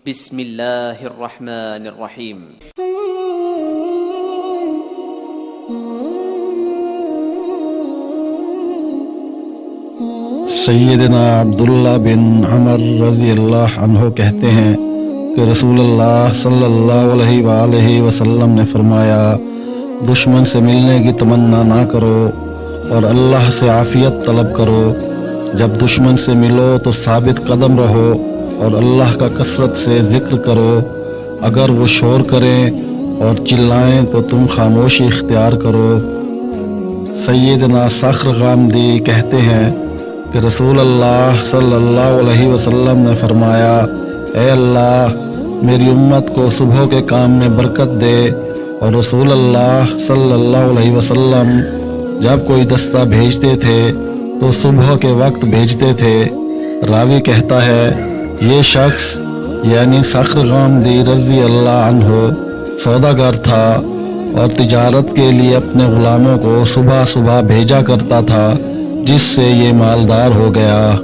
بسم اللہ الرحمن الرحیم۔ سیدنا عبداللہ بن عمر رضی اللہ عنہ کہتے ہیں کہ رسول اللہ صلی اللہ علیہ وآلہ وسلم نے فرمایا، دشمن سے ملنے کی تمنا نہ کرو اور اللہ سے عافیت طلب کرو۔ جب دشمن سے ملو تو ثابت قدم رہو اور اللہ کا کثرت سے ذکر کرو۔ اگر وہ شور کریں اور چلائیں تو تم خاموشی اختیار کرو۔ سیدنا صخر غامدی کہتے ہیں کہ رسول اللہ صلی اللہ علیہ وسلم نے فرمایا، اے اللہ میری امت کو صبح کے کام میں برکت دے۔ اور رسول اللہ صلی اللہ علیہ وسلم جب کوئی دستہ بھیجتے تھے تو صبح کے وقت بھیجتے تھے۔ راوی کہتا ہے، یہ شخص یعنی صخر غامدی رضی اللہ عنہ سوداگر تھا اور تجارت کے لیے اپنے غلاموں کو صبح صبح بھیجا کرتا تھا، جس سے یہ مالدار ہو گیا۔